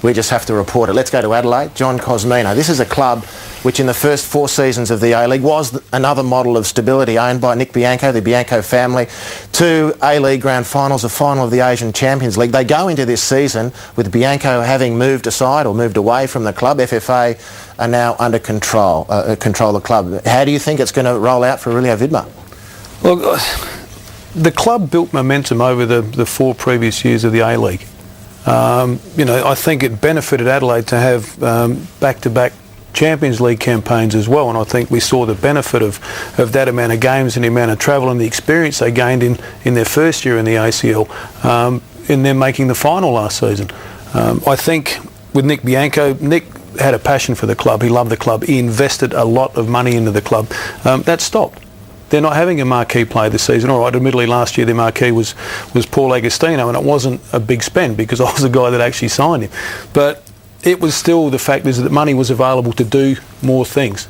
We just have to report it. Let's go to Adelaide. John Cosmino. This is a club which in the first 4 seasons of the A-League was another model of stability, owned by Nick Bianco, the Bianco family. 2 A-League grand finals, a final of the Asian Champions League. They go into this season with Bianco having moved aside or moved away from the club. FFA are now under control the club. How do you think it's going to roll out for Aurelio Vidmar? Well, the club built momentum over the 4 previous years of the A-League. I think it benefited Adelaide to have back-to-back Champions League campaigns as well, and I think we saw the benefit of that amount of games and the amount of travel and the experience they gained in their first year in the ACL, in them making the final last season. I think with Nick Bianco, Nick had a passion for the club. He loved the club. He invested a lot of money into the club. That stopped. They're not having a marquee player this season. All right, admittedly last year their marquee was Paul Agostino, and it wasn't a big spend because I was the guy that actually signed him. But it was still, the fact is that money was available to do more things.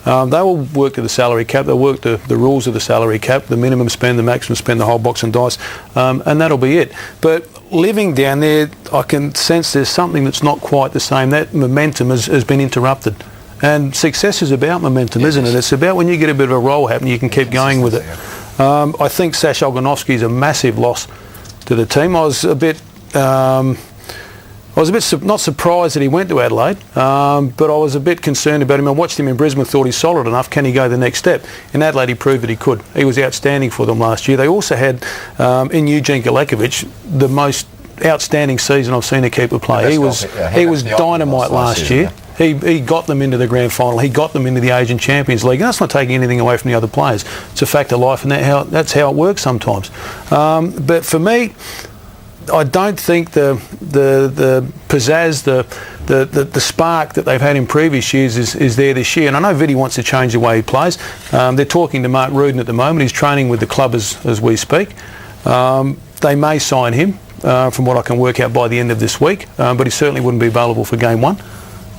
They will work to the salary cap. They'll work the rules of the salary cap, the minimum spend, the maximum spend, the whole box and dice, and that'll be it. But living down there, I can sense there's something that's not quite the same. That momentum has been interrupted. And success is about momentum, isn't it? It's about when you get a bit of a roll happening, you can keep going with it. I think Sash Olganovsky is a massive loss to the team. I was a bit not surprised that he went to Adelaide, but I was a bit concerned about him. I watched him in Brisbane, thought he's solid enough. Can he go the next step? In Adelaide, he proved that he could. He was outstanding for them last year. They also had, in Eugene Galekovic, the most outstanding season I've seen a keeper play. He was dynamite last year. He got them into the grand final. He got them into the Asian Champions League. And that's not taking anything away from the other players. It's a fact of life, and that's how it works sometimes. But for me, I don't think the pizzazz, the spark that they've had in previous years is there this year. And I know Viddy wants to change the way he plays. They're talking to Mark Rudin at the moment. He's training with the club as we speak. They may sign him, from what I can work out, by the end of this week. But he certainly wouldn't be available for game 1.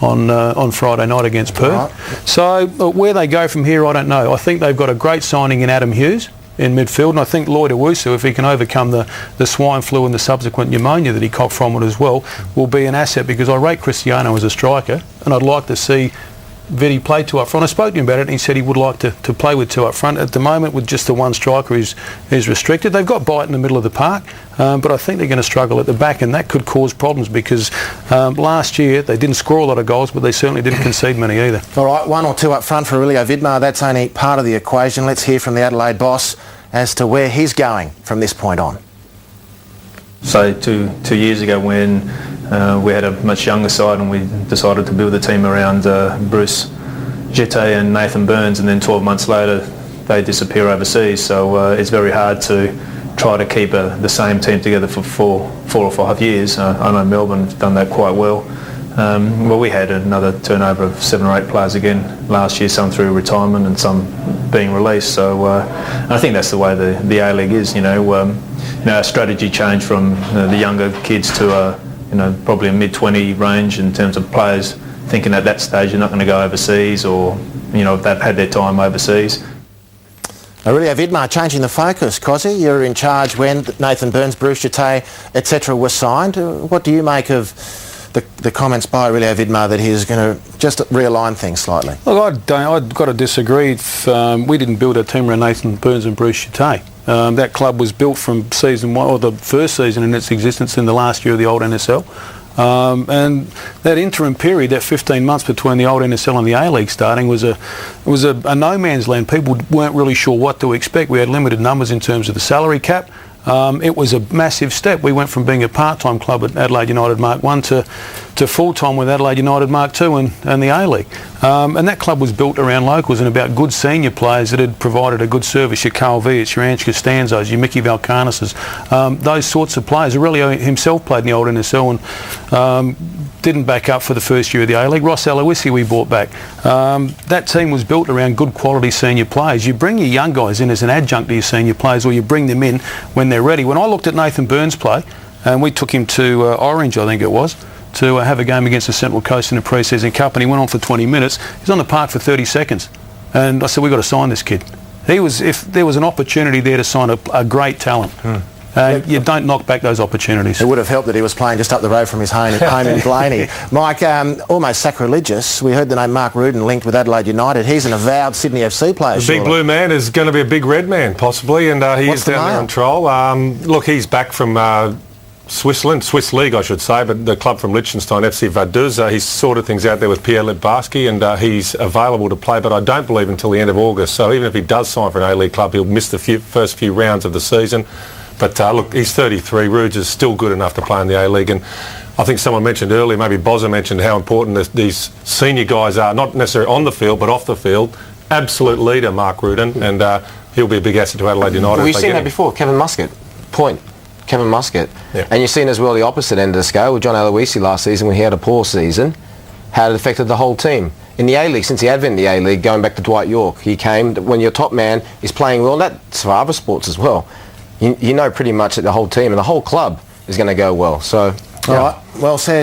On Friday night against Perth. Right. So where they go from here, I don't know. I think they've got a great signing in Adam Hughes in midfield, and I think Lloyd Owusu, if he can overcome the swine flu and the subsequent pneumonia that he copped from it as well, will be an asset, because I rate Cristiano as a striker, and I'd like to see Viddy play 2 up front. I spoke to him about it, and he said he would like to play with 2 up front. At the moment, with just the one striker, is restricted. They've got Byte in the middle of the park, but I think they're going to struggle at the back, and that could cause problems, because last year they didn't score a lot of goals, but they certainly didn't concede many either. All right, 1 or 2 up front for Aurelio Vidmar. That's only part of the equation. Let's hear from the Adelaide boss as to where he's going from this point on. So 2 years ago, when we had a much younger side and we decided to build a team around Bruce Jete and Nathan Burns, and then 12 months later they disappear overseas. So it's very hard to try to keep the same team together for 4 or 5 years. I know Melbourne's done that quite well. Well, we had another turnover of 7 or 8 players again last year, some through retirement and some being released. So I think that's the way the A-League is. Our strategy changed from the younger kids to probably a mid-20 range in terms of players thinking at that stage they're not going to go overseas, or they've had their time overseas. Aurelio Vidmar, changing the focus. Cozzy, you're in charge when Nathan Burns, Bruce Jete, etc. were signed. What do you make of the comments by Aurelio Vidmar that he's going to just realign things slightly? Look, I've got to disagree. We didn't build a team around Nathan Burns and Bruce Jete. That club was built from season 1, or the first season in its existence, in the last year of the old NSL. And that interim period, that 15 months between the old NSL and the A-League starting, was a no man's land. People weren't really sure what to expect. We had limited numbers in terms of the salary cap. It was a massive step. We went from being a part-time club at Adelaide United Mark 1 to full-time with Adelaide United Mark 2 and the A-League. And that club was built around locals and about good senior players that had provided a good service. Your Carl Viets, your Ange Costanzos, your Mickey Valcarnases, those sorts of players. Aurelio himself played in the old NSL and didn't back up for the first year of the A-League. Ross Aloisi we brought back. That team was built around good quality senior players. You bring your young guys in as an adjunct to your senior players, or you bring them in when they're ready. When I looked at Nathan Burns play, and we took him to Orange, I think it was, to have a game against the Central Coast in the pre-season cup, and he went on for 20 minutes. He was on the park for 30 seconds. And I said, we've got to sign this kid. If there was an opportunity there to sign a great talent. And you don't knock back those opportunities. It would have helped that he was playing just up the road from his home in Blaney. Mike, almost sacrilegious. We heard the name Mark Rudin linked with Adelaide United. He's an avowed Sydney FC player. The big blue man is going to be a big red man, possibly, and he is down there on trial. Look, he's back from Swiss League, I should say, but the club from Liechtenstein, FC Vaduz. He's sorted things out there with Pierre Lidbarski, and he's available to play, but I don't believe until the end of August. So even if he does sign for an A-League club, he'll miss the first few rounds of the season. But look, he's 33. Rouge is still good enough to play in the A-League. And I think someone mentioned earlier, maybe Bozza mentioned how important these senior guys are, not necessarily on the field, but off the field. Absolute leader, Mark Rudin, and he'll be a big asset to Adelaide United. We've seen that before. Kevin Muscat. Kevin Muscat. Yeah. And you've seen as well the opposite end of the scale with John Aloisi last season when he had a poor season, how it affected the whole team. In the A-League, since the advent of the A-League, going back to Dwight York, he came, when your top man is playing well, that's for other sports as well. You know pretty much that the whole team and the whole club is going to go well. So, all right, well said.